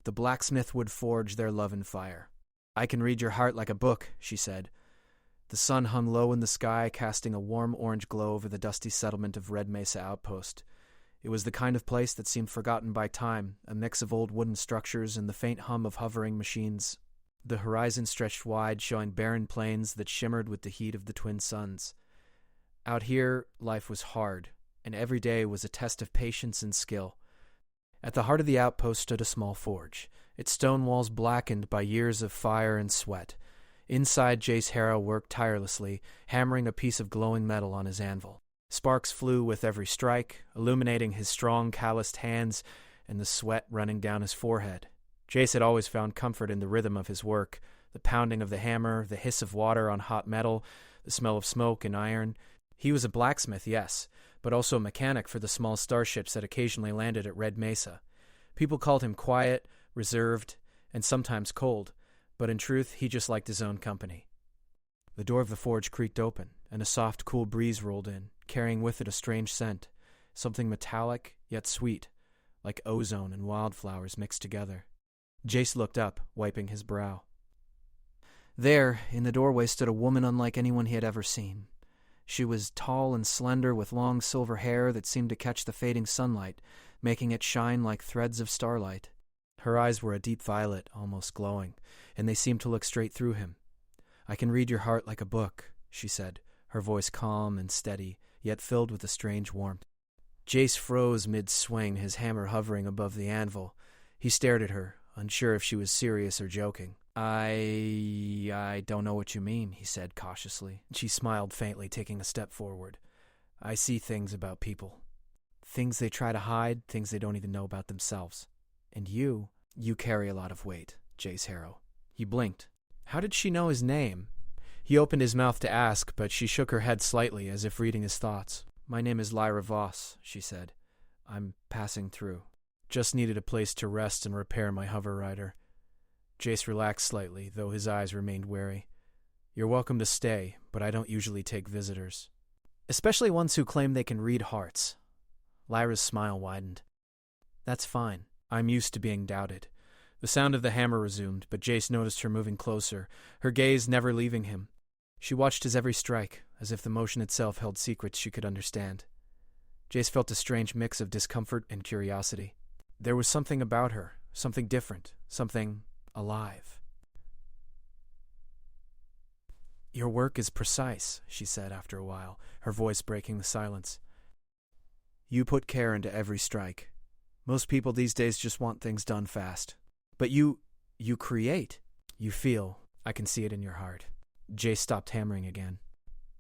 The blacksmith would forge their love in fire. "I can read your heart like a book," she said. The sun hung low in the sky, casting a warm orange glow over the dusty settlement of Red Mesa Outpost. It was the kind of place that seemed forgotten by time, a mix of old wooden structures and the faint hum of hovering machines. The horizon stretched wide, showing barren plains that shimmered with the heat of the twin suns. Out here, life was hard, and every day was a test of patience and skill. At the heart of the outpost stood a small forge, its stone walls blackened by years of fire and sweat. Inside, Jace Harrow worked tirelessly, hammering a piece of glowing metal on his anvil. Sparks flew with every strike, illuminating his strong, calloused hands and the sweat running down his forehead. Jace had always found comfort in the rhythm of his work, the pounding of the hammer, the hiss of water on hot metal, the smell of smoke and iron. He was a blacksmith, yes, but also a mechanic for the small starships that occasionally landed at Red Mesa. People called him quiet, reserved, and sometimes cold, but in truth, he just liked his own company. The door of the forge creaked open, and a soft, cool breeze rolled in, carrying with it a strange scent, something metallic yet sweet, like ozone and wildflowers mixed together. Jace looked up, wiping his brow. There, in the doorway, stood a woman unlike anyone he had ever seen. She was tall and slender, with long silver hair that seemed to catch the fading sunlight, making it shine like threads of starlight. Her eyes were a deep violet, almost glowing, and they seemed to look straight through him. "I can read your heart like a book," she said, her voice calm and steady, yet filled with a strange warmth. Jace froze mid-swing, his hammer hovering above the anvil. He stared at her, unsure if she was serious or joking. I don't know what you mean," he said cautiously. She smiled faintly, taking a step forward. "I see things about people. Things they try to hide, things they don't even know about themselves. And you carry a lot of weight, Jace Harrow." He blinked. How did she know his name? He opened his mouth to ask, but she shook her head slightly, as if reading his thoughts. "My name is Lyra Voss," she said. "I'm passing through. Just needed a place to rest and repair my hover rider." Jace relaxed slightly, though his eyes remained wary. "You're welcome to stay, but I don't usually take visitors. Especially ones who claim they can read hearts." Lyra's smile widened. "That's fine. I'm used to being doubted." The sound of the hammer resumed, but Jace noticed her moving closer, her gaze never leaving him. She watched his every strike, as if the motion itself held secrets she could understand. Jace felt a strange mix of discomfort and curiosity. There was something about her, something different, something alive. "Your work is precise," she said after a while, her voice breaking the silence. "You put care into every strike. Most people these days just want things done fast. But you create. You feel. I can see it in your heart." Jace stopped hammering again.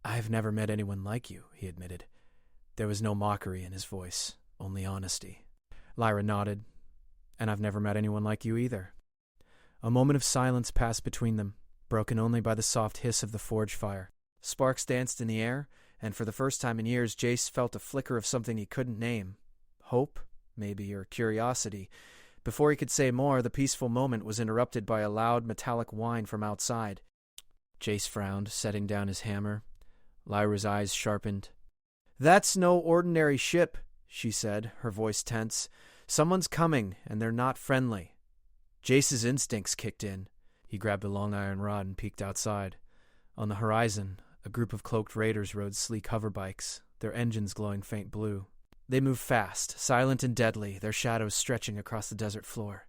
"I've never met anyone like you," he admitted. There was no mockery in his voice, only honesty. Lyra nodded. "And I've never met anyone like you either." A moment of silence passed between them, broken only by the soft hiss of the forge fire. Sparks danced in the air, and for the first time in years, Jace felt a flicker of something he couldn't name. Hope, maybe, or curiosity. Before he could say more, the peaceful moment was interrupted by a loud metallic whine from outside. Jace frowned, setting down his hammer. Lyra's eyes sharpened. "That's no ordinary ship," she said, her voice tense. "Someone's coming, and they're not friendly." Jace's instincts kicked in. He grabbed a long iron rod and peeked outside. On the horizon, a group of cloaked raiders rode sleek hoverbikes, their engines glowing faint blue. They moved fast, silent and deadly, their shadows stretching across the desert floor.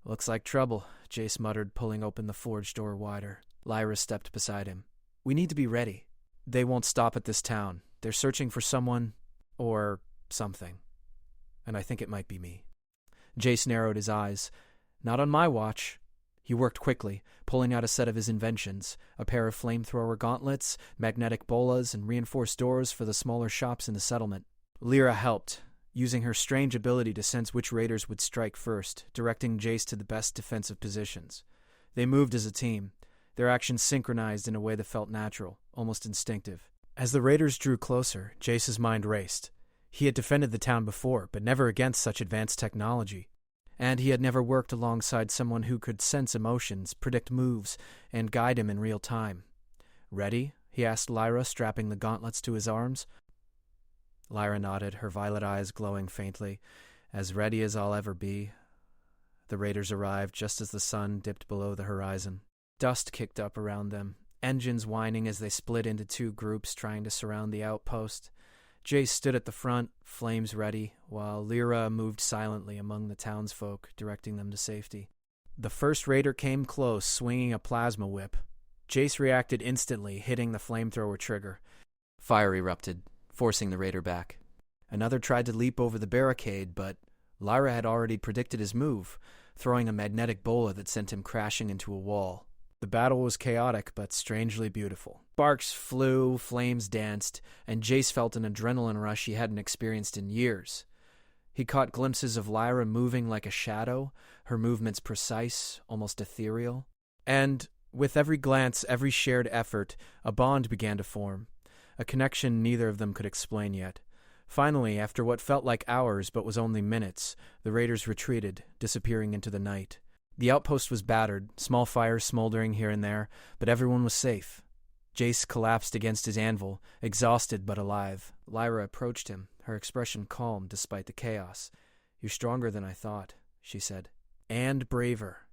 "Looks like trouble," Jace muttered, pulling open the forge door wider. Lyra stepped beside him. "We need to be ready. They won't stop at this town. They're searching for someone, or something. And I think it might be me." Jace narrowed his eyes. "Not on my watch." He worked quickly, pulling out a set of his inventions, a pair of flamethrower gauntlets, magnetic bolas, and reinforced doors for the smaller shops in the settlement. Lyra helped, using her strange ability to sense which raiders would strike first, directing Jace to the best defensive positions. They moved as a team, their actions synchronized in a way that felt natural, almost instinctive. As the raiders drew closer, Jace's mind raced. He had defended the town before, but never against such advanced technology. And he had never worked alongside someone who could sense emotions, predict moves, and guide him in real time. "Ready?" he asked Lyra, strapping the gauntlets to his arms. Lyra nodded, her violet eyes glowing faintly. "As ready as I'll ever be." The raiders arrived just as the sun dipped below the horizon. Dust kicked up around them, engines whining as they split into two groups trying to surround the outpost. Jace stood at the front, flames ready, while Lyra moved silently among the townsfolk, directing them to safety. The first raider came close, swinging a plasma whip. Jace reacted instantly, hitting the flamethrower trigger. Fire erupted, forcing the raider back. Another tried to leap over the barricade, but Lyra had already predicted his move, throwing a magnetic bola that sent him crashing into a wall. The battle was chaotic, but strangely beautiful. Sparks flew, flames danced, and Jace felt an adrenaline rush he hadn't experienced in years. He caught glimpses of Lyra moving like a shadow, her movements precise, almost ethereal. And with every glance, every shared effort, a bond began to form, a connection neither of them could explain yet. Finally, after what felt like hours but was only minutes, the raiders retreated, disappearing into the night. The outpost was battered, small fires smoldering here and there, but everyone was safe. Jace collapsed against his anvil, exhausted but alive. Lyra approached him, her expression calm despite the chaos. "You're stronger than I thought," she said. "And braver."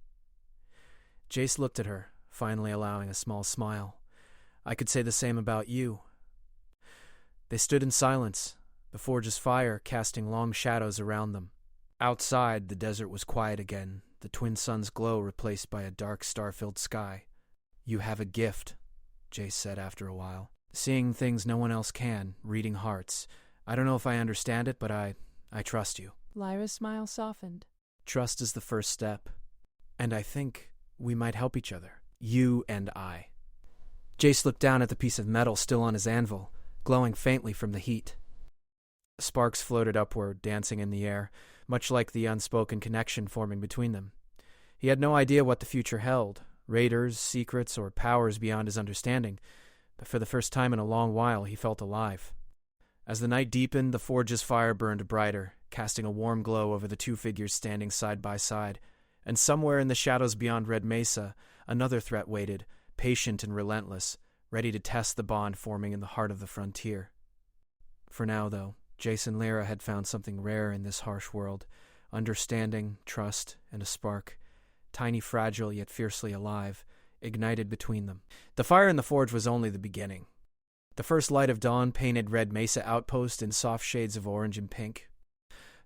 Jace looked at her, finally allowing a small smile. "I could say the same about you." They stood in silence, the forge's fire casting long shadows around them. Outside, the desert was quiet again, the twin suns' glow replaced by a dark star-filled sky. "You have a gift," Jace said after a while. "Seeing things no one else can, reading hearts. I don't know if I understand it, but I trust you." Lyra's smile softened. "Trust is the first step. And I think we might help each other. You and I." Jace looked down at the piece of metal still on his anvil, glowing faintly from the heat. Sparks floated upward, dancing in the air, much like the unspoken connection forming between them. He had no idea what the future held, raiders, secrets, or powers beyond his understanding, but for the first time in a long while he felt alive. As the night deepened, the forge's fire burned brighter, casting a warm glow over the two figures standing side by side, and somewhere in the shadows beyond Red Mesa, another threat waited, patient and relentless, ready to test the bond forming in the heart of the frontier. For now, though, Jace and Lyra had found something rare in this harsh world: understanding, trust, and a spark, tiny, fragile, yet fiercely alive, ignited between them. The fire in the forge was only the beginning. The first light of dawn painted Red Mesa Outpost in soft shades of orange and pink.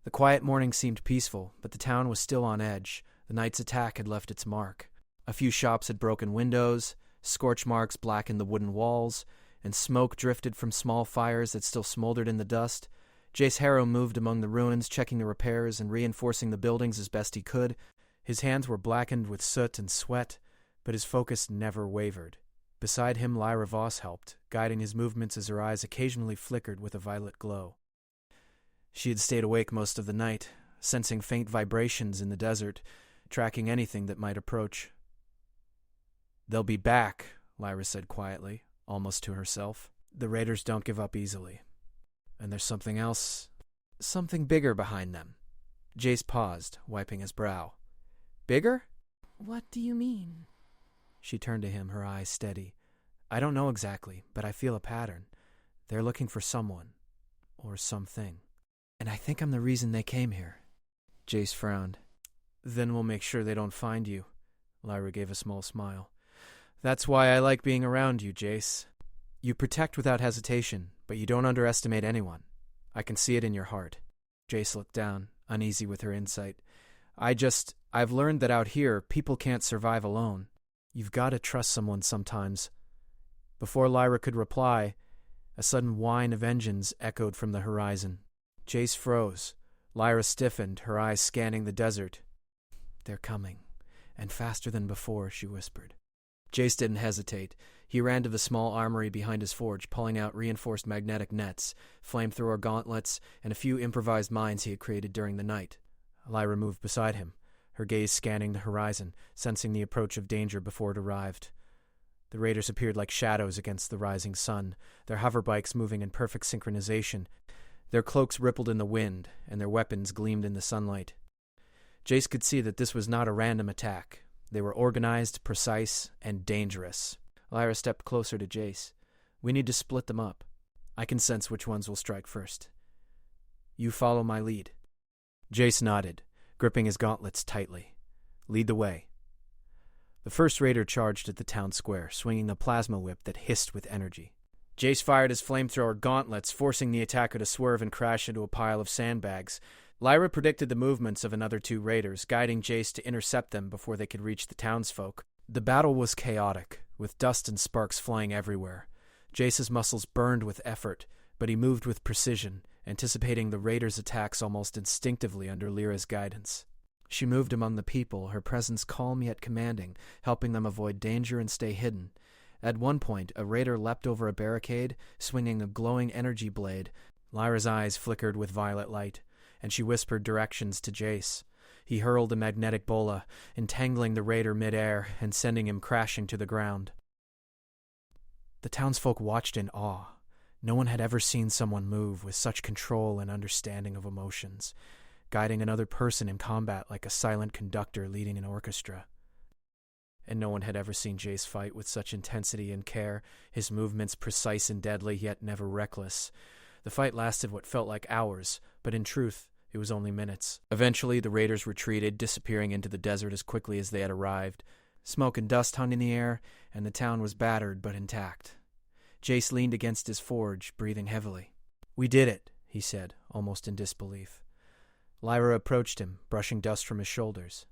The quiet morning seemed peaceful, but the town was still on edge. The night's attack had left its mark. A few shops had broken windows, scorch marks blackened the wooden walls, and smoke drifted from small fires that still smoldered in the dust. Jace Harrow moved among the ruins, checking the repairs and reinforcing the buildings as best he could. His hands were blackened with soot and sweat, but his focus never wavered. Beside him, Lyra Voss helped, guiding his movements as her eyes occasionally flickered with a violet glow. She had stayed awake most of the night, sensing faint vibrations in the desert, tracking anything that might approach. "They'll be back," Lyra said quietly, almost to herself. "The raiders don't give up easily. And there's something else, something bigger behind them." Jace paused, wiping his brow. "Bigger?" "What do you mean?" She turned to him, her eyes steady. "I don't know exactly, but I feel a pattern. They're looking for someone, or something. And I think I'm the reason they came here." Jace frowned. "Then we'll make sure they don't find you." Lyra gave a small smile. "That's why I like being around you, Jace. You protect without hesitation, but you don't underestimate anyone. I can see it in your heart." Jace looked down, uneasy with her insight. I've learned that out here, people can't survive alone. You've got to trust someone sometimes." Before Lyra could reply, a sudden whine of engines echoed from the horizon. Jace froze. Lyra stiffened, her eyes scanning the desert. "They're coming, and faster than before," she whispered. Jace didn't hesitate. He ran to the small armory behind his forge, pulling out reinforced magnetic nets, flamethrower gauntlets, and a few improvised mines he had created during the night. Lyra moved beside him, her gaze scanning the horizon, sensing the approach of danger before it arrived. The raiders appeared like shadows against the rising sun, their hoverbikes moving in perfect synchronization. Their cloaks rippled in the wind, and their weapons gleamed in the sunlight. Jace could see that this was not a random attack. They were organized, precise, and dangerous. Lyra stepped closer to Jace. "We need to split them up. I can sense which ones will strike first. You follow my lead." Jace nodded, gripping his gauntlets tightly. Lead the way." The first raider charged at the town square, swinging a plasma whip that hissed with energy. Jace fired his flamethrower gauntlets, forcing the attacker to swerve and crash into a pile of sandbags. Lyra predicted the movements of another two raiders, guiding Jace to intercept them before they could reach the townsfolk. The battle was chaotic, with dust and sparks flying everywhere. Jace's muscles burned with effort, but he moved with precision, anticipating the raiders' attacks almost instinctively under Lyra's guidance. She moved among the people, her presence calm yet commanding, helping them avoid danger and stay hidden. At one point, a raider leapt over a barricade, swinging a glowing energy blade. Lyra's eyes flickered with violet light, and she whispered directions to Jace. He hurled a magnetic bola, entangling the raider midair and sending him crashing to the ground. The townsfolk watched in awe. No one had ever seen someone move with such control and understanding of emotions, guiding another person in combat like a silent conductor leading an orchestra. And no one had ever seen Jace fight with such intensity and care, his movements precise and deadly, yet never reckless. The fight lasted what felt like hours, but in truth, it was only minutes. Eventually, the raiders retreated, disappearing into the desert as quickly as they had arrived. Smoke and dust hung in the air, and the town was battered but intact. Jace leaned against his forge, breathing heavily. "We did it," he said, almost in disbelief. Lyra approached him, brushing dust from his shoulders.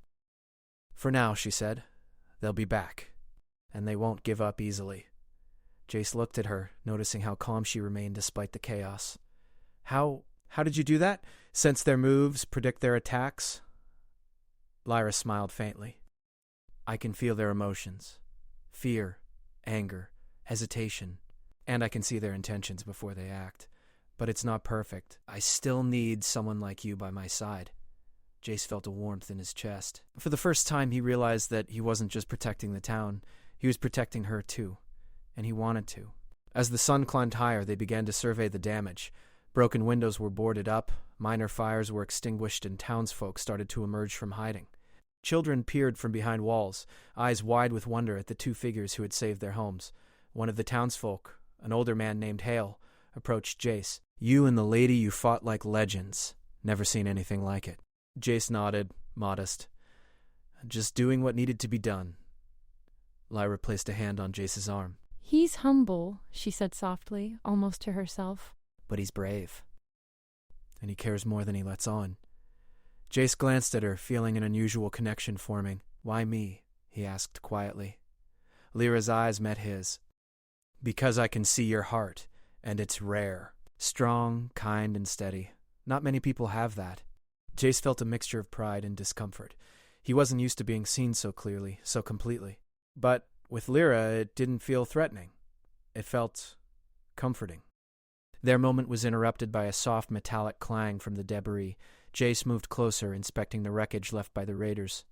"For now," she said. "They'll be back, and they won't give up easily." Jace looked at her, noticing how calm she remained despite the chaos. How did you do that? Sense their moves, predict their attacks?" Lyra smiled faintly. "I can feel their emotions. Fear, anger, hesitation, and I can see their intentions before they act. But it's not perfect. I still need someone like you by my side." Jace felt a warmth in his chest. For the first time, he realized that he wasn't just protecting the town. He was protecting her, too. And he wanted to. As the sun climbed higher, they began to survey the damage. Broken windows were boarded up, minor fires were extinguished, and townsfolk started to emerge from hiding. Children peered from behind walls, eyes wide with wonder at the two figures who had saved their homes. One of the townsfolk, an older man named Hale, approached Jace. "You and the lady you fought like legends. Never seen anything like it." Jace nodded, modest. "Just doing what needed to be done." Lyra placed a hand on Jace's arm. "He's humble," she said softly, almost to herself. "But he's brave. And he cares more than he lets on." Jace glanced at her, feeling an unusual connection forming. "Why me?" he asked quietly. Lyra's eyes met his. "Because I can see your heart, and it's rare. Strong, kind, and steady. Not many people have that." Jace felt a mixture of pride and discomfort. He wasn't used to being seen so clearly, so completely. But with Lyra, it didn't feel threatening. It felt comforting. Their moment was interrupted by a soft metallic clang from the debris. Jace moved closer, inspecting the wreckage left by the raiders.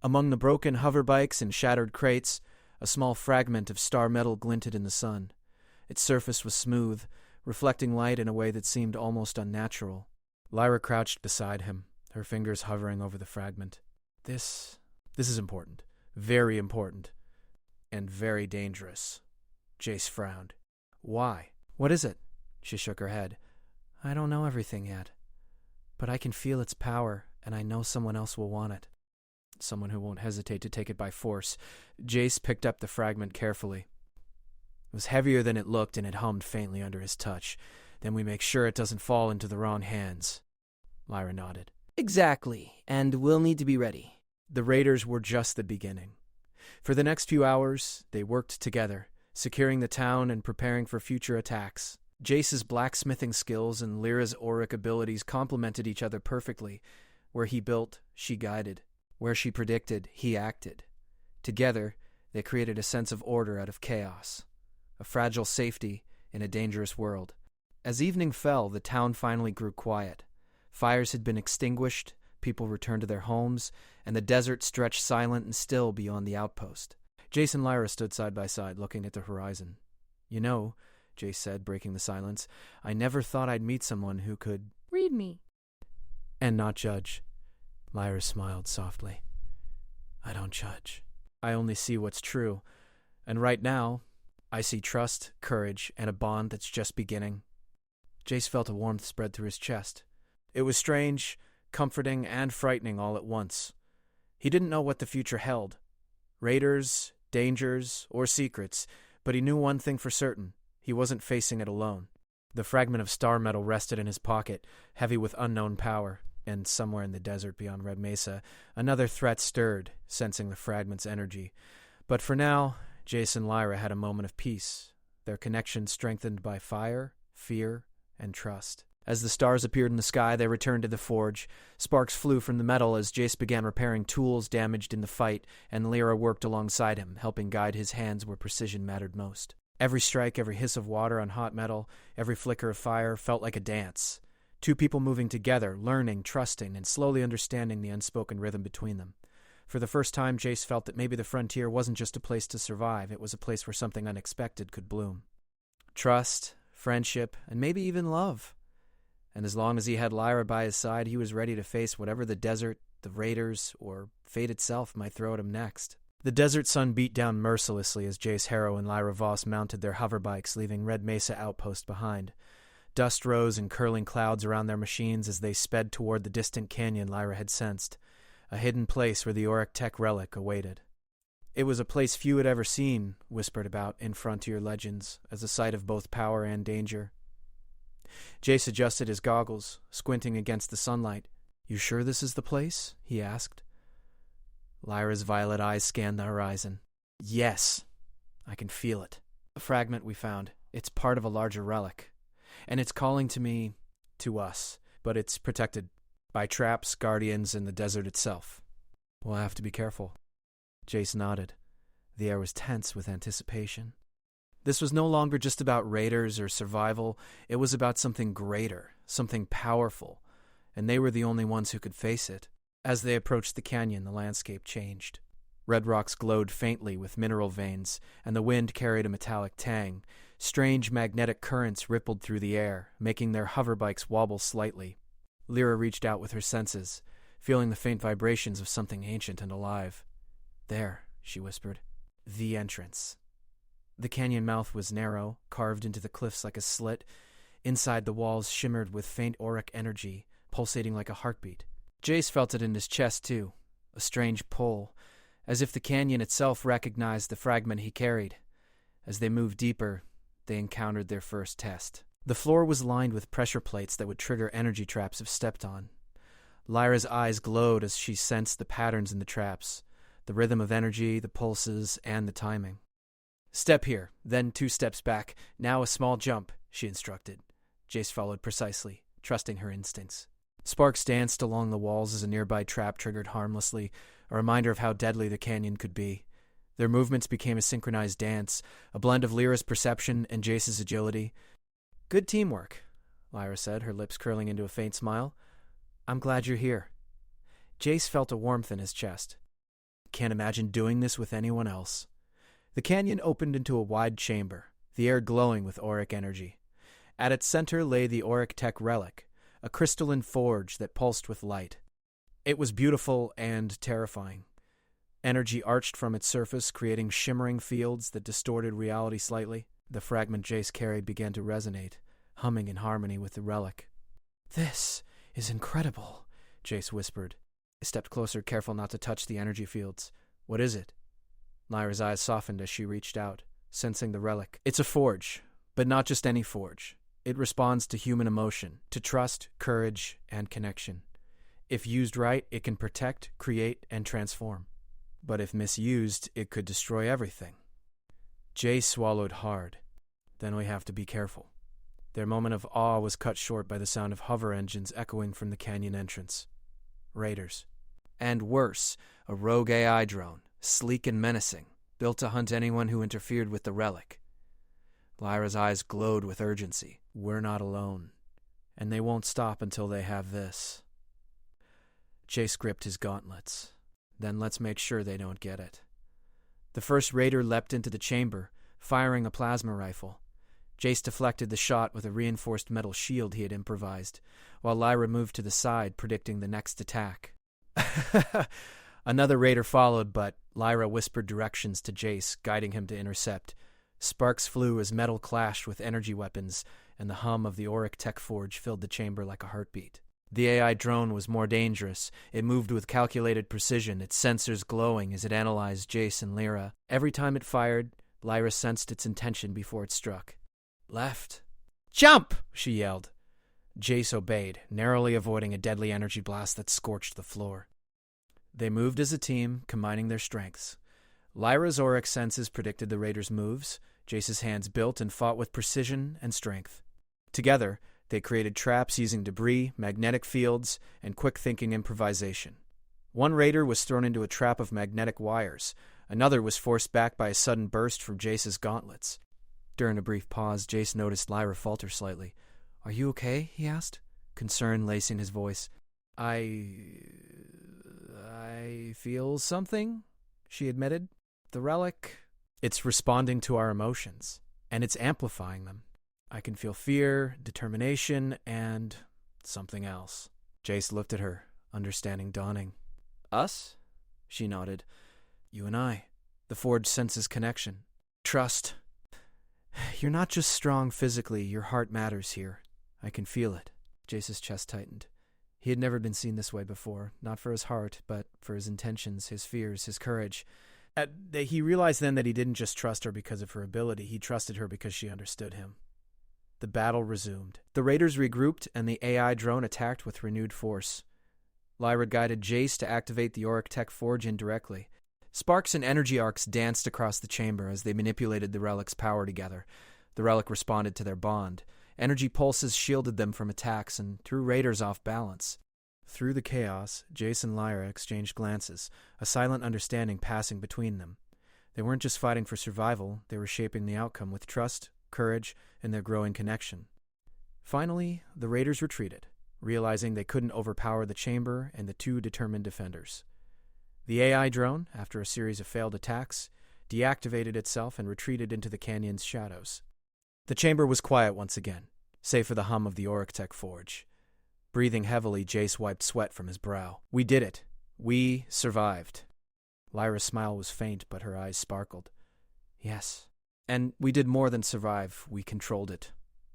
Among the broken hoverbikes and shattered crates, a small fragment of star metal glinted in the sun. Its surface was smooth, reflecting light in a way that seemed almost unnatural. Lyra crouched beside him, her fingers hovering over the fragment. This is important. Very important. And very dangerous." Jace frowned. "Why? What is it?" She shook her head. "I don't know everything yet. But I can feel its power, and I know someone else will want it. Someone who won't hesitate to take it by force." Jace picked up the fragment carefully. It was heavier than it looked, and it hummed faintly under his touch. "Then we make sure it doesn't fall into the wrong hands." Lyra nodded. "Exactly, and we'll need to be ready." The raiders were just the beginning. For the next few hours, they worked together, securing the town and preparing for future attacks. Jace's blacksmithing skills and Lyra's auric abilities complemented each other perfectly. Where he built, she guided. Where she predicted, he acted. Together, they created a sense of order out of chaos, a fragile safety in a dangerous world. As evening fell, the town finally grew quiet. Fires had been extinguished, people returned to their homes, and the desert stretched silent and still beyond the outpost. Jace and Lyra stood side by side, looking at the horizon. "You know," Jace said, breaking the silence, "I never thought I'd meet someone who could—" "Read me." "And not judge." Lyra smiled softly. "I don't judge. I only see what's true. And right now, I see trust, courage, and a bond that's just beginning." Jace felt a warmth spread through his chest. It was strange, comforting, and frightening all at once. He didn't know what the future held. Raiders, dangers, or secrets, but he knew one thing for certain. He wasn't facing it alone. The fragment of star metal rested in his pocket, heavy with unknown power, and somewhere in the desert beyond Red Mesa, another threat stirred, sensing the fragment's energy. But for now, Jace and Lyra had a moment of peace, their connection strengthened by fire, fear, and trust. As the stars appeared in the sky, they returned to the forge. Sparks flew from the metal as Jace began repairing tools damaged in the fight, and Lyra worked alongside him, helping guide his hands where precision mattered most. Every strike, every hiss of water on hot metal, every flicker of fire felt like a dance. Two people moving together, learning, trusting, and slowly understanding the unspoken rhythm between them. For the first time, Jace felt that maybe the frontier wasn't just a place to survive, it was a place where something unexpected could bloom. Trust, friendship, and maybe even love. And as long as he had Lyra by his side, he was ready to face whatever the desert, the raiders, or fate itself might throw at him next. The desert sun beat down mercilessly as Jace Harrow and Lyra Voss mounted their hoverbikes, leaving Red Mesa Outpost behind. Dust rose in curling clouds around their machines as they sped toward the distant canyon Lyra had sensed, a hidden place where the Auric Tech relic awaited. It was a place few had ever seen, whispered about in frontier legends, as a site of both power and danger. Jace adjusted his goggles, squinting against the sunlight. "You sure this is the place?" he asked. Lyra's violet eyes scanned the horizon. "Yes, I can feel it. A fragment we found. It's part of a larger relic. And it's calling to me, to us, but it's protected by traps, guardians, and the desert itself. We'll have to be careful." Jace nodded. The air was tense with anticipation. This was no longer just about raiders or survival. It was about something greater, something powerful, and they were the only ones who could face it. As they approached the canyon, the landscape changed. Red rocks glowed faintly with mineral veins, and the wind carried a metallic tang. Strange magnetic currents rippled through the air, making their hoverbikes wobble slightly. Lyra reached out with her senses, feeling the faint vibrations of something ancient and alive. "There," she whispered. "The entrance." The canyon mouth was narrow, carved into the cliffs like a slit. Inside, the walls shimmered with faint auric energy, pulsating like a heartbeat. Jace felt it in his chest, too, a strange pull, as if the canyon itself recognized the fragment he carried. As they moved deeper, they encountered their first test. The floor was lined with pressure plates that would trigger energy traps if stepped on. Lyra's eyes glowed as she sensed the patterns in the traps, the rhythm of energy, the pulses, and the timing. "Step here, then 2 steps back, now a small jump," she instructed. Jace followed precisely, trusting her instincts. Sparks danced along the walls as a nearby trap triggered harmlessly, a reminder of how deadly the canyon could be. Their movements became a synchronized dance, a blend of Lyra's perception and Jace's agility. "Good teamwork," Lyra said, her lips curling into a faint smile. "I'm glad you're here." Jace felt a warmth in his chest. "Can't imagine doing this with anyone else." The canyon opened into a wide chamber, the air glowing with auric energy. At its center lay the Auric Tech relic, a crystalline forge that pulsed with light. It was beautiful and terrifying. Energy arched from its surface, creating shimmering fields that distorted reality slightly. The fragment Jace carried began to resonate, humming in harmony with the relic. "This is incredible," Jace whispered. He stepped closer, careful not to touch the energy fields. "What is it?" Lyra's eyes softened as she reached out, sensing the relic. "It's a forge, but not just any forge. It responds to human emotion, to trust, courage, and connection. If used right, it can protect, create, and transform. But if misused, it could destroy everything." Jace swallowed hard. "Then we have to be careful." Their moment of awe was cut short by the sound of hover engines echoing from the canyon entrance. Raiders. And worse, a rogue AI drone, sleek and menacing, built to hunt anyone who interfered with the relic. Lyra's eyes glowed with urgency. "We're not alone. And they won't stop until they have this." Jace gripped his gauntlets. "Then let's make sure they don't get it." The first raider leapt into the chamber, firing a plasma rifle. Jace deflected the shot with a reinforced metal shield he had improvised, while Lyra moved to the side, predicting the next attack. Another raider followed, but Lyra whispered directions to Jace, guiding him to intercept. Sparks flew as metal clashed with energy weapons, and the hum of the Auric Tech forge filled the chamber like a heartbeat. The AI drone was more dangerous. It moved with calculated precision, its sensors glowing as it analyzed Jace and Lyra. Every time it fired, Lyra sensed its intention before it struck. Left. "Jump!" she yelled. Jace obeyed, narrowly avoiding a deadly energy blast that scorched the floor. They moved as a team, combining their strengths. Lyra's auric senses predicted the raiders' moves. Jace's hands built and fought with precision and strength. Together, they created traps using debris, magnetic fields, and quick-thinking improvisation. One raider was thrown into a trap of magnetic wires. Another was forced back by a sudden burst from Jace's gauntlets. During a brief pause, Jace noticed Lyra falter slightly. "Are you okay?" he asked, concern lacing his voice. I feel something," she admitted. "The relic, it's responding to our emotions, and it's amplifying them. I can feel fear, determination, and something else." Jace looked at her, understanding dawning. "Us?" She nodded. "You and I. The Forge senses connection. Trust. You're not just strong physically, your heart matters here. I can feel it." Jace's chest tightened. He had never been seen this way before, not for his heart, but for his intentions, his fears, his courage. He realized then that he didn't just trust her because of her ability, he trusted her because she understood him. The battle resumed. The raiders regrouped, and the AI drone attacked with renewed force. Lyra guided Jace to activate the auric tech forge indirectly. Sparks and energy arcs danced across the chamber as they manipulated the relic's power together. The relic responded to their bond. Energy pulses shielded them from attacks and threw raiders off balance. Through the chaos, Jace and Lyra exchanged glances, a silent understanding passing between them. They weren't just fighting for survival, they were shaping the outcome with trust, courage, and their growing connection. Finally, the raiders retreated, realizing they couldn't overpower the chamber and the two determined defenders. The AI drone, after a series of failed attacks, deactivated itself and retreated into the canyon's shadows. The chamber was quiet once again, save for the hum of the auric tech forge. Breathing heavily, Jace wiped sweat from his brow. "We did it. We survived." Lyra's smile was faint, but her eyes sparkled. "Yes. And we did more than survive. We controlled it.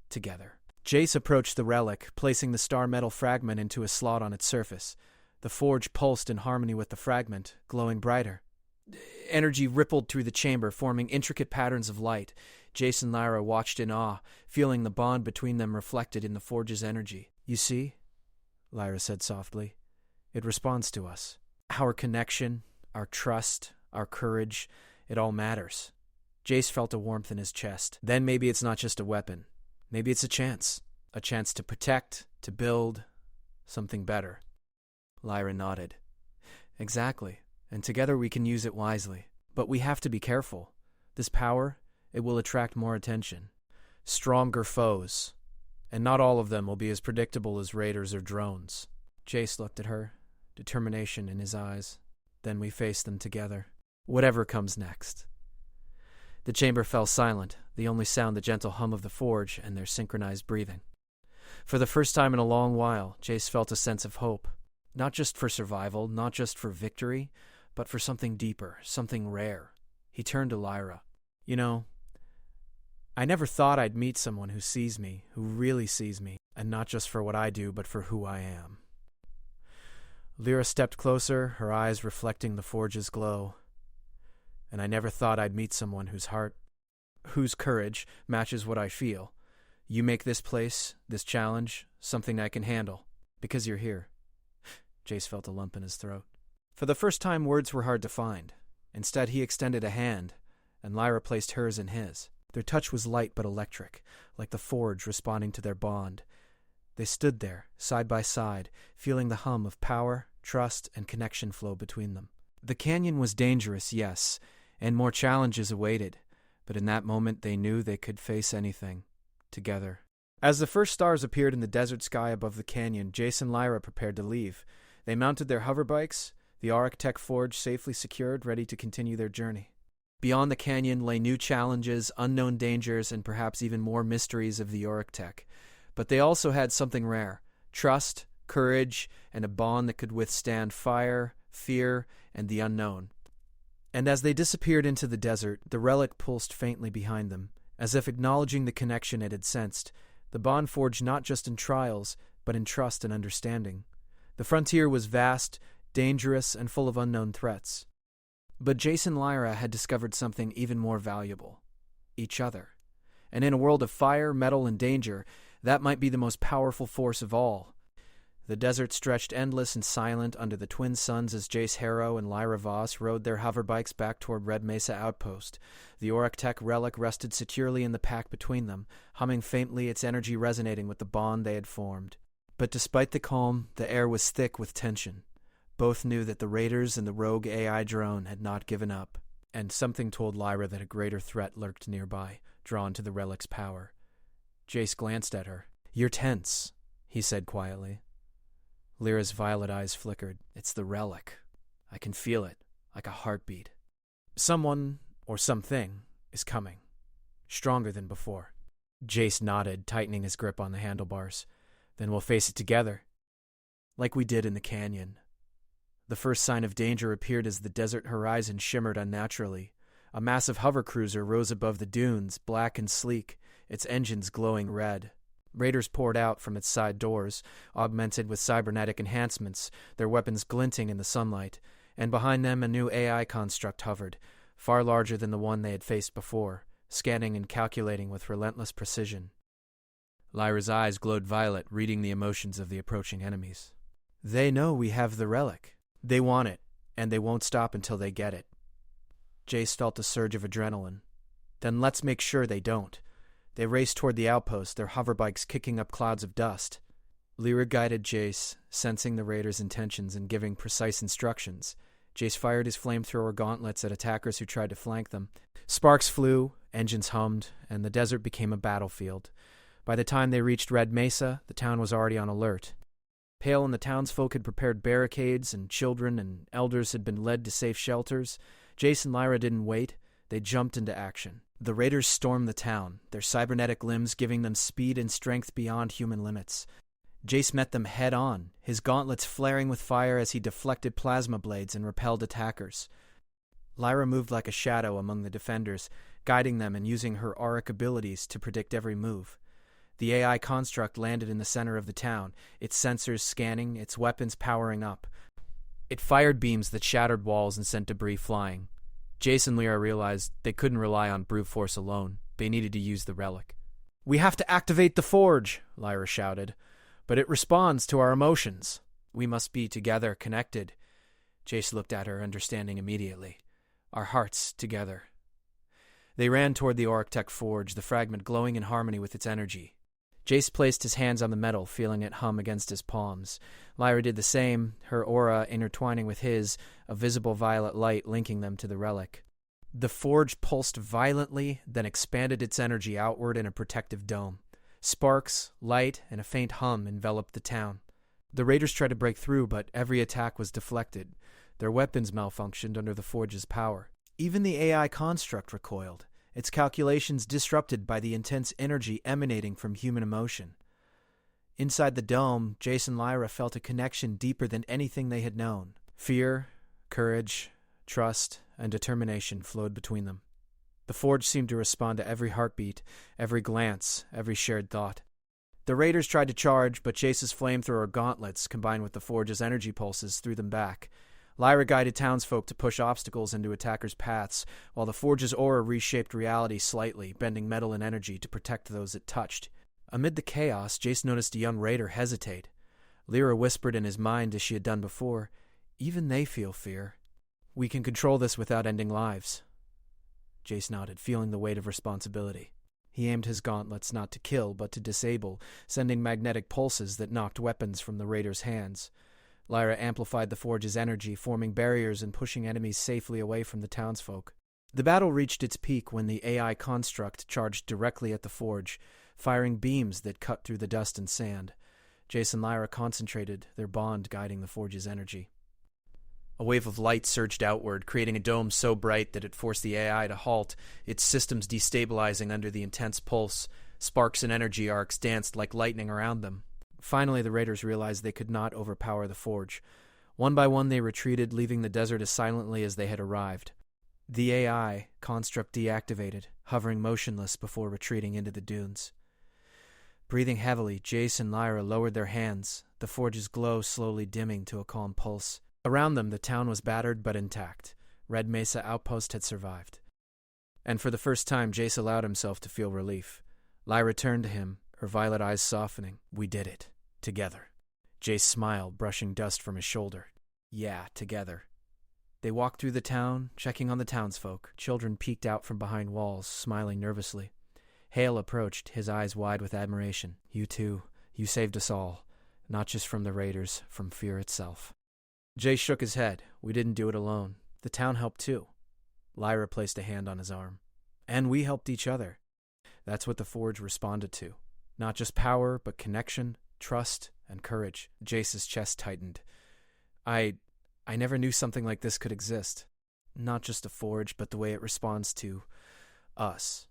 Together." Jace approached the relic, placing the star metal fragment into a slot on its surface. The forge pulsed in harmony with the fragment, glowing brighter. Energy rippled through the chamber, forming intricate patterns of light. Jace and Lyra watched in awe, feeling the bond between them reflected in the forge's energy. "You see?" Lyra said softly. "It responds to us. Our connection, our trust, our courage, it all matters." Jace felt a warmth in his chest. Then maybe it's not just a weapon. Maybe it's a chance to protect, to build something better. Lyra nodded. "Exactly, and together we can use it wisely. But we have to be careful. This power, it will attract more attention. Stronger foes. And not all of them will be as predictable as raiders or drones." Jace looked at her, determination in his eyes. "Then we face them together. Whatever comes next." The chamber fell silent, the only sound the gentle hum of the forge and their synchronized breathing. For the first time in a long while, Jace felt a sense of hope. Not just for survival, not just for victory, but for something deeper, something rare. He turned to Lyra. "You know, I never thought I'd meet someone who sees me, who really sees me, and not just for what I do, but for who I am." Lyra stepped closer, her eyes reflecting the forge's glow. "And I never thought I'd meet someone whose heart, whose courage matches what I feel. You make this place, this challenge, something I can handle, because you're here." Jace felt a lump in his throat. For the first time, words were hard to find. Instead, he extended a hand, and Lyra placed hers in his. Their touch was light but electric, like the forge responding to their bond. They stood there, side by side, feeling the hum of power, trust, and connection flow between them. The canyon was dangerous, yes, and more challenges awaited, but in that moment they knew they could face anything, together. As the first stars appeared in the desert sky above the canyon, Jace and Lyra prepared to leave. They mounted their hoverbikes, the auric tech forge safely secured, ready to continue their journey. Beyond the canyon lay new challenges, unknown dangers, and perhaps even more mysteries of the auric tech. But they also had something rare: trust, courage, and a bond that could withstand fire, fear, and the unknown. And as they disappeared into the desert, the relic pulsed faintly behind them, as if acknowledging the connection it had sensed. The bond forged not just in trials, but in trust and understanding. The frontier was vast, dangerous, and full of unknown threats. But Jace and Lyra had discovered something even more valuable: each other. And in a world of fire, metal, and danger, that might be the most powerful force of all. The desert stretched endless and silent under the twin suns as Jace Harrow and Lyra Voss rode their hoverbikes back toward Red Mesa Outpost. The Orictech relic rested securely in the pack between them, humming faintly, its energy resonating with the bond they had formed. But despite the calm, the air was thick with tension. Both knew that the raiders and the rogue AI drone had not given up, and something told Lyra that a greater threat lurked nearby, drawn to the relic's power. Jace glanced at her. "You're tense," he said quietly. Lyra's violet eyes flickered. "It's the relic. I can feel it, like a heartbeat. Someone, or something, is coming. Stronger than before." Jace nodded, tightening his grip on the handlebars. "Then we'll face it together. Like we did in the canyon." The first sign of danger appeared as the desert horizon shimmered unnaturally. A massive hovercruiser rose above the dunes, black and sleek, its engines glowing red. Raiders poured out from its side doors, augmented with cybernetic enhancements, their weapons glinting in the sunlight, and behind them a new AI construct hovered, far larger than the one they had faced before, scanning and calculating with relentless precision. Lyra's eyes glowed violet, reading the emotions of the approaching enemies. "They know we have the relic. They want it, and they won't stop until they get it." Jace felt a surge of adrenaline. "Then let's make sure they don't." They raced toward the outpost, their hoverbikes kicking up clouds of dust. Lyra guided Jace, sensing the raiders' intentions and giving precise instructions. Jace fired his flamethrower gauntlets at attackers who tried to flank them. Sparks flew, engines hummed, and the desert became a battlefield. By the time they reached Red Mesa, the town was already on alert. Pale and the townsfolk had prepared barricades, and children and elders had been led to safe shelters. Jace and Lyra didn't wait. They jumped into action. The raiders stormed the town, their cybernetic limbs giving them speed and strength beyond human limits. Jace met them head-on, his gauntlets flaring with fire as he deflected plasma blades and repelled attackers. Lyra moved like a shadow among the defenders, guiding them and using her auric abilities to predict every move. The AI construct landed in the center of the town, its sensors scanning, its weapons powering up. It fired beams that shattered walls and sent debris flying. Jace and Lyra realized they couldn't rely on brute force alone. They needed to use the relic. "We have to activate the forge," Lyra shouted. "But it responds to our emotions. We must be together, connected." Jace looked at her, understanding immediately. "Our hearts together." They ran toward the Orictech forge, the fragment glowing in harmony with its energy. Jace placed his hands on the metal, feeling it hum against his palms. Lyra did the same, her aura intertwining with his, a visible violet light linking them to the relic. The forge pulsed violently, then expanded its energy outward in a protective dome. Sparks, light, and a faint hum enveloped the town. The raiders tried to break through, but every attack was deflected. Their weapons malfunctioned under the forge's power. Even the AI construct recoiled, its calculations disrupted by the intense energy emanating from human emotion. Inside the dome, Jace and Lyra felt a connection deeper than anything they had known. Fear, courage, trust, and determination flowed between them. The forge seemed to respond to every heartbeat, every glance, every shared thought. The raiders tried to charge, but Jace's flamethrower gauntlets, combined with the forge's energy pulses, threw them back. Lyra guided townsfolk to push obstacles into attackers' paths, while the forge's aura reshaped reality slightly, bending metal and energy to protect those it touched. Amid the chaos, Jace noticed a young raider hesitate. Lyra whispered in his mind, as she had done before, "Even they feel fear. We can control this without ending lives." Jace nodded, feeling the weight of responsibility. He aimed his gauntlets not to kill, but to disable, sending magnetic pulses that knocked weapons from the raider's hands. Lyra amplified the forge's energy, forming barriers and pushing enemies safely away from the townsfolk. The battle reached its peak when the AI construct charged directly at the forge, firing beams that cut through the dust and sand. Jace and Lyra concentrated, their bond guiding the forge's energy. A wave of light surged outward, creating a dome so bright that it forced the AI to halt, its systems destabilizing under the intense pulse. Sparks and energy arcs danced like lightning around them. Finally, the raiders realized they could not overpower the forge. One by one, they retreated, leaving the desert as silently as they had arrived. The AI construct deactivated, hovering motionless before retreating into the dunes. Breathing heavily, Jace and Lyra lowered their hands, the forge's glow slowly dimming to a calm pulse. Around them, the town was battered but intact. Red Mesa Outpost had survived. And for the first time, Jace allowed himself to feel relief. Lyra turned to him, her violet eyes softening. We did it. Together. Jace smiled, brushing dust from his shoulder. Yeah, together. They walked through the town, checking on the townsfolk. Children peeked out from behind walls, smiling nervously. Hale approached, his eyes wide with admiration. You too. You saved us all. Not just from the raiders, from fear itself. Jace shook his head. We didn't do it alone. The town helped too. Lyra placed a hand on his arm. And we helped each other. That's what the Forge responded to. Not just power, but connection, trust, and courage. Jace's chest tightened. I never knew something like this could exist. Not just a Forge, but the way it responds to us.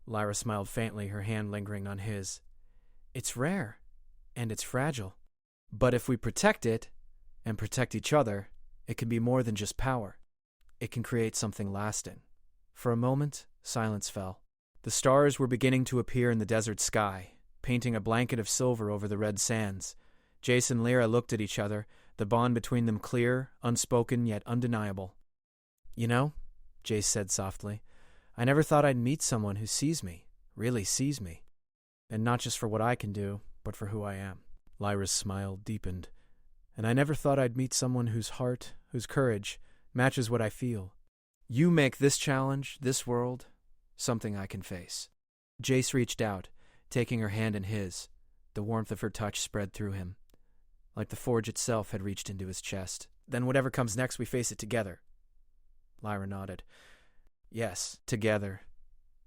Lyra smiled faintly, her hand lingering on his. It's rare, and it's fragile. But if we protect it, and protect each other, it can be more than just power. It can create something lasting. For a moment, silence fell. The stars were beginning to appear in the desert sky, painting a blanket of silver over the red sands. Jace and Lyra looked at each other, the bond between them clear, unspoken, yet undeniable. You know, Jace said softly, I never thought I'd meet someone who sees me, really sees me. And not just for what I can do, but for who I am. Lyra's smile deepened. And I never thought I'd meet someone whose heart, whose courage, matches what I feel. You make this challenge, this world, something I can face. Jace reached out, taking her hand in his. The warmth of her touch spread through him, like the Forge itself had reached into his chest. Then whatever comes next, we face it together. Lyra nodded. Yes, together.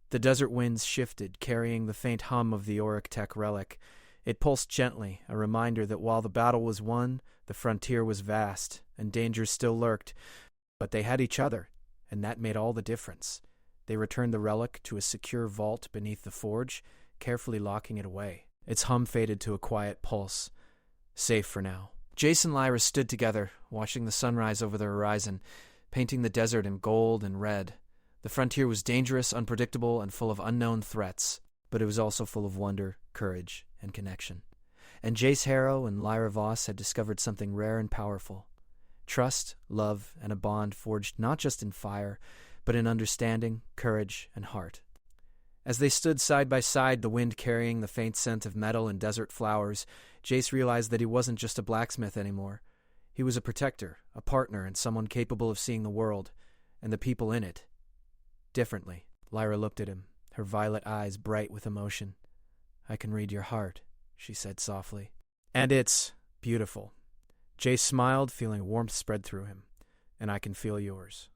The desert winds shifted, carrying the faint hum of the etched relic. It pulsed gently, a reminder that while the battle was won, the frontier was vast, and dangers still lurked. But they had each other, and that made all the difference. They returned the relic to a secure vault beneath the Forge, carefully locking it away. Its hum faded to a quiet pulse. Safe for now. Jace and Lyra stood together, watching the sunrise over the horizon, painting the desert in gold and red. The frontier was dangerous, unpredictable, and full of unknown threats, but it was also full of wonder, courage, and connection. And Jace Harrow and Lyra Voss had discovered something rare and powerful. Trust, love, and a bond forged not just in fire, but in understanding, courage, and heart. As they stood side by side, the wind carrying the faint scent of metal and desert flowers, Jace realized that he wasn't just a blacksmith anymore. He was a protector, a partner, and someone capable of seeing the world, and the people in it, differently. Lyra looked at him, her violet eyes bright with emotion. I can read your heart, she said softly. And it's beautiful. Jace smiled, feeling warmth spread through him. And I can feel yours.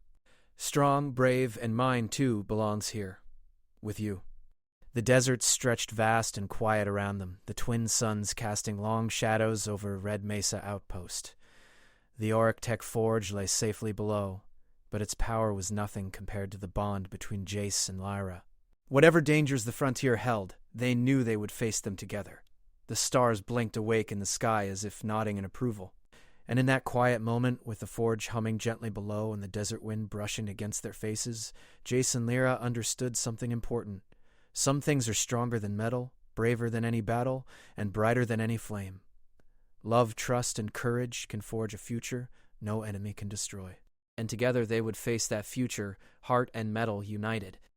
Strong, brave, and mine, too, belongs here. With you. The desert stretched vast and quiet around them, the twin suns casting long shadows over Red Mesa Outpost. The etched Forge lay safely below, but its power was nothing compared to the bond between Jace and Lyra. Whatever dangers the frontier held, they knew they would face them together. The stars blinked awake in the sky as if nodding in approval. And in that quiet moment, with the Forge humming gently below and the desert wind brushing against their faces, Jace and Lyra understood something important. Some things are stronger than metal, braver than any battle, and brighter than any flame. Love, trust, and courage can forge a future no enemy can destroy. And together they would face that future, heart and metal united.